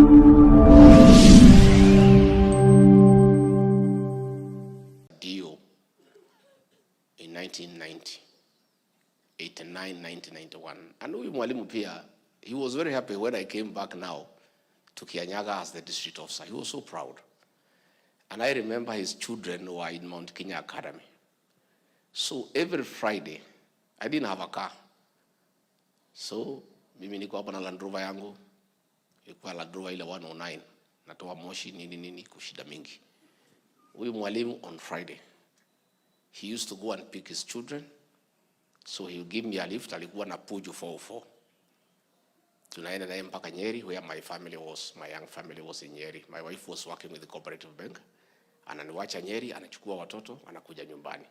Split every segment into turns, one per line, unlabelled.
In 1990, 89, 1991. And huyu mwalimu pia, he was very happy when I came back now to Kianyaga as the district officer. He was so proud. And I remember his children were in Mount Kenya Academy. So every Friday, I didn't have a car. So mimi niko hapa na Land Rover yangu, ilikuwa Land Rover ile 109, natoa moshi nini kushida mingi. Huyu mwalimu on Friday, he used to go and pick his children, so he would give me a lift. Alikuwa na Puju 404. Tunaenda naye mpaka Nyeri, where my family was, my young family was in Nyeri. My wife was working with the cooperative bank. Ananiwacha Nyeri, anachukua watoto, anakuja nyumbani.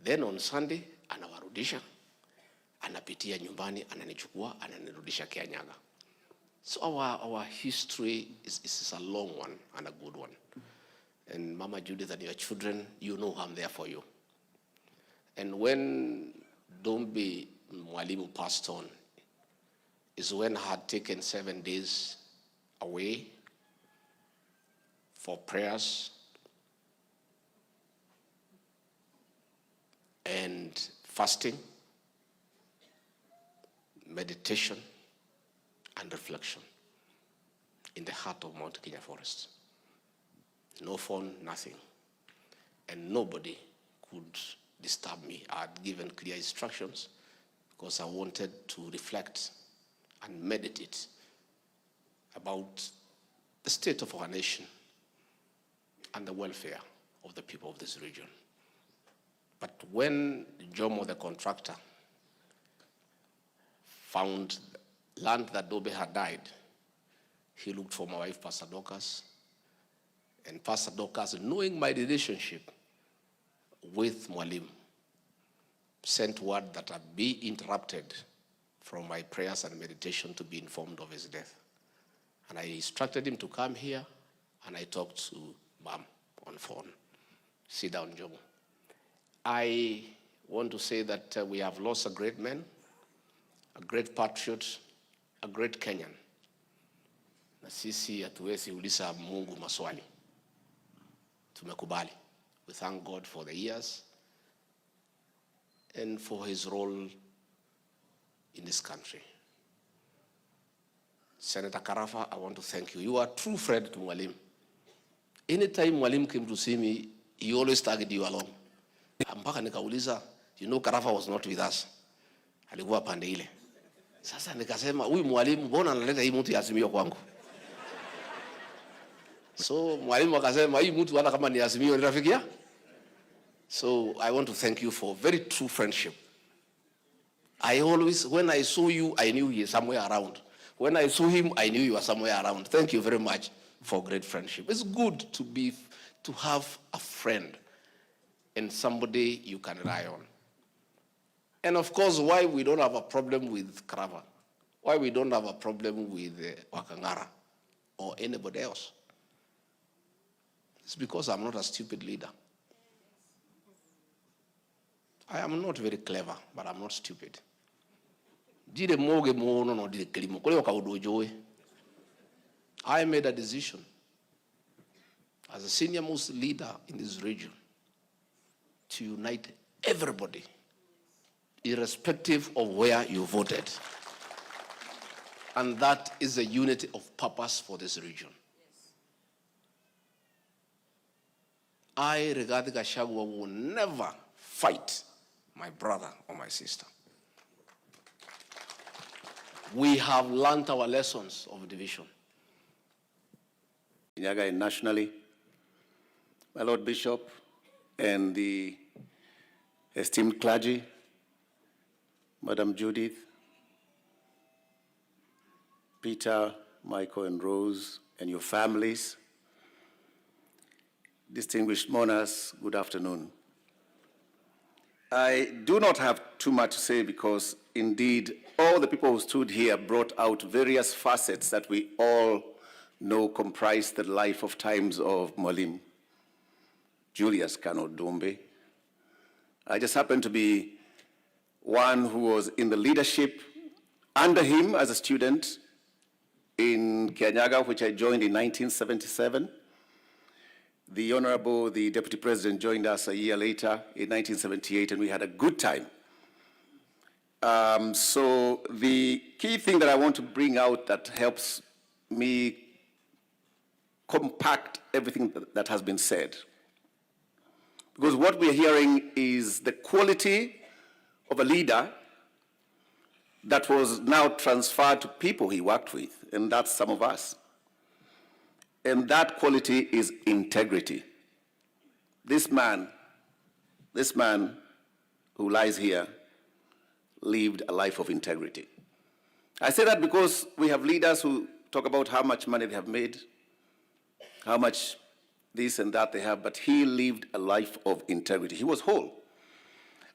Then on Sunday, anawarudisha, anapitia nyumbani, ananichukua, ananirudisha Kianyaga. So our history is a long one and a good one. And Mama Judith and your children, you know I'm there for you. And when Dombe Mwalimu passed on, is when I had taken 7 days away for prayers and fasting, meditation, and reflection in the heart of Mount Kenya Forest. No phone, nothing. And nobody could disturb me. I had given clear instructions because I wanted to reflect and meditate about the state of our nation and the welfare of the people of this region. But when Jomo, the contractor, found land that Dobe had died, he looked for my wife, Pastor Dorcas, and Pastor Dorcas, knowing my relationship with Mwalimu, sent word that I'd be interrupted from my prayers and meditation to be informed of his death. And I instructed him to come here, and I talked to Mom on phone. Sit down, Jomo. I want to say that we have lost a great man, a great patriot, a great Kenyan. Na sisi hatuwezi uliza Mungu maswali. Tumekubali. We thank God for the years and for his role in this country. Senator Karafa, I want to thank you. You are a true friend to Mwalimu. Anytime Mwalimu came to see me, he always tagged you along. Mpaka nikauliza, you know Karafa was not with us. Alikuwa pande ile. Sasa nikasema, huyu Mwalimu mbona analeta hii mtu ya Azimio kwangu? So Mwalimu akasema, hii mtu hata kama ni Azimio ni rafiki ya? So I want to thank you for very true friendship. I always, when I saw you, I knew you were somewhere around. When I saw him, I knew you were somewhere around. Thank you very much for great friendship. It's good to have a friend and somebody you can rely on. And of course, why we don't have a problem with Krava, why we don't have a problem with Wakangara or anybody else, it's because I'm not a stupid leader. I am not very clever, but I'm not stupid. I made a decision as a senior most leader in this region to unite everybody, irrespective of where you voted. And that is a unity of purpose for this region. I, Rigathi Gachagua, will never fight my brother or my sister. We have learned our lessons of division.
MATIANG'I nationally, my Lord Bishop, and the esteemed clergy, Madam Judith, Peter, Michael, and Rose, and your families, distinguished mourners, good afternoon. I do not have too much to say because, indeed, all the people who stood here brought out various facets that we all know comprise the life of times of Mwalimu Julius Kano Dombe. I just happen to be one who was in the leadership under him as a student in Kianyaga, which I joined in 1977. The Deputy President joined us a year later in 1978, and we had a good time. So the key thing that I want to bring out that helps me compact everything that has been said, because what we're hearing is the quality of a leader that was now transferred to people he worked with, and that's some of us. And that quality is integrity. This man who lies here lived a life of integrity. I say that because we have leaders who talk about how much money they have made, how much this and that they have, but he lived a life of integrity. He was whole.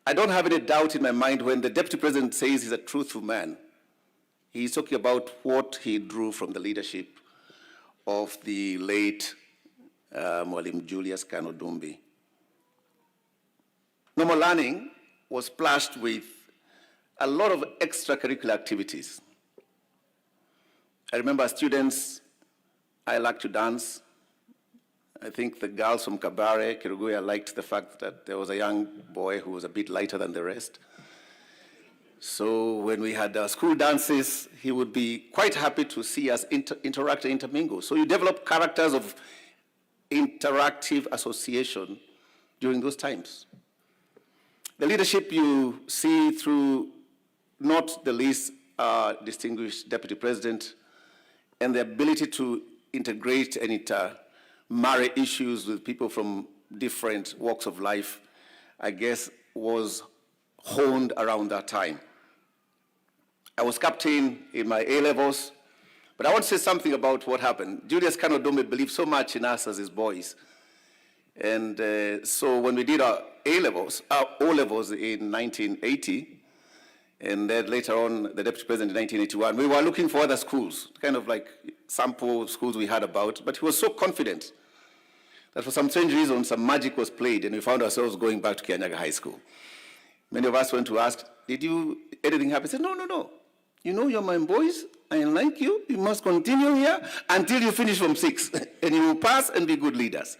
I don't have any doubt in my mind when the Deputy President says he's a truthful man. He's talking about what he drew from the leadership of the late Mwalimu Julius Kano Dumbi. Normal learning was splashed with a lot of extracurricular activities. I remember students, I liked to dance. I think the girls from Kabare, Kiruguya, liked the fact that there was a young boy who was a bit lighter than the rest. So when we had school dances, he would be quite happy to see us interact and intermingle. So you develop characters of interactive association during those times. The leadership you see through not the least distinguished Deputy President, and the ability to integrate and marry issues with people from different walks of life, I guess, was honed around that time. I was captain in my A-levels, but I want to say something about what happened. Julius Kano Dumbi believed so much in us as his boys. And so when we did our A-levels, our O-levels in 1980, and then later on, the Deputy President in 1981, we were looking for other schools, kind of like sample schools we had about, but he was so confident that for some strange reason, some magic was played, and we found ourselves going back to Kianyaga High School. Many of us went to ask, did anything happen? He said, no. You know, you're my boys, I like you, you must continue here until you finish from 6, and you will pass and be good leaders.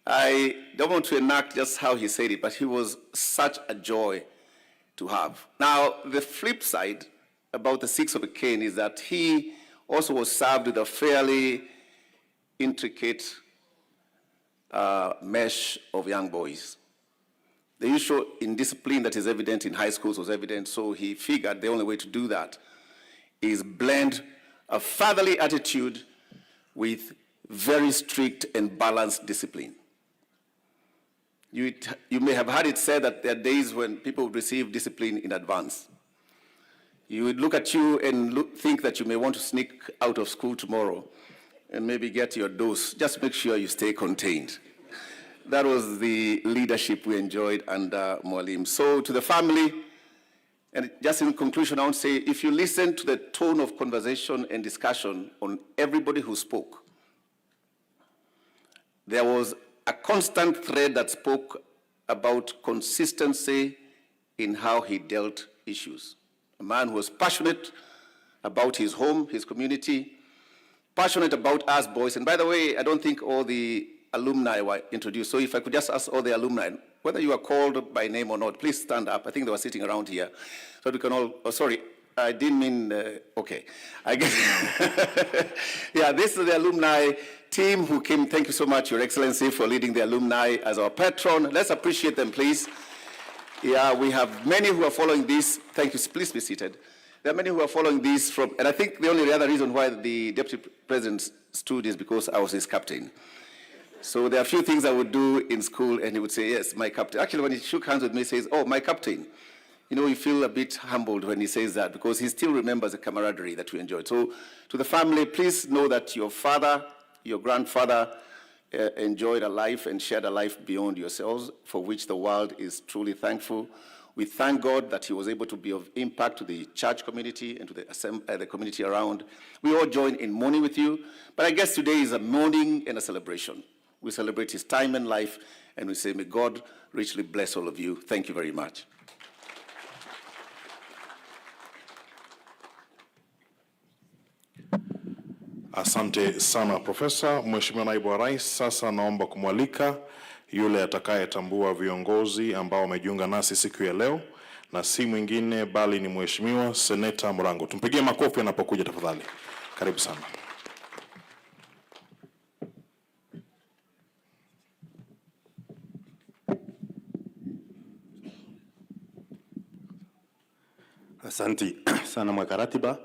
I don't want to enact just how he said it, but he was such a joy to have. Now, the flip side about the 6 of a cane is that he also was served with a fairly intricate mesh of young boys. The issue in discipline that is evident in high schools was evident, so he figured the only way to do that is blend a fatherly attitude with very strict and balanced discipline. You may have heard it said that there are days when people would receive discipline in advance. You would look at you and think that you may want to sneak out of school tomorrow and maybe get your dose. Just make sure you stay contained. That was the leadership we enjoyed under Mwalimu. So to the family, and just in conclusion, I want to say, if you listen to the tone of conversation and discussion on everybody who spoke, there was a constant thread that spoke about consistency in how he dealt issues. A man who was passionate about his home, his community, passionate about us boys. And by the way, I don't think all the alumni were introduced. So if I could just ask all the alumni, whether you are called by name or not, please stand up. I think they were sitting around here. So we can all, oh, sorry, I didn't mean, okay. I guess, yeah, this is the alumni team who came. Thank you so much, Your Excellency, for leading the alumni as our patron. Let's appreciate them, please. Yeah, we have many who are following this. Thank you, please be seated. There are many who are following this from, and I think the only other reason why the Deputy President stood is because I was his captain. So there are a few things I would do in school, and he would say, yes, my captain. Actually, when he shook hands with me, he says, oh, my captain. You know, you feel a bit humbled when he says that because he still remembers the camaraderie that we enjoyed. So to the family, please know that your father, your grandfather enjoyed a life and shared a life beyond yourselves, for which the world is truly thankful. We thank God that he was able to be of impact to the church community and to the community around. We all join in mourning with you, but I guess today is a mourning and a celebration. We celebrate his time and life, and we say, may God richly bless all of you. Thank you very much.
Asante sana Profesa. Mheshimiwa Naibu wa Rais, sasa naomba kumwalika yule atakayetambua viongozi ambao wamejiunga nasi siku ya leo, na si mwingine bali ni Mheshimiwa Seneta Murango. Tumpigie makofi anapokuja tafadhali. Karibu sana.
Asante sana mweka ratiba.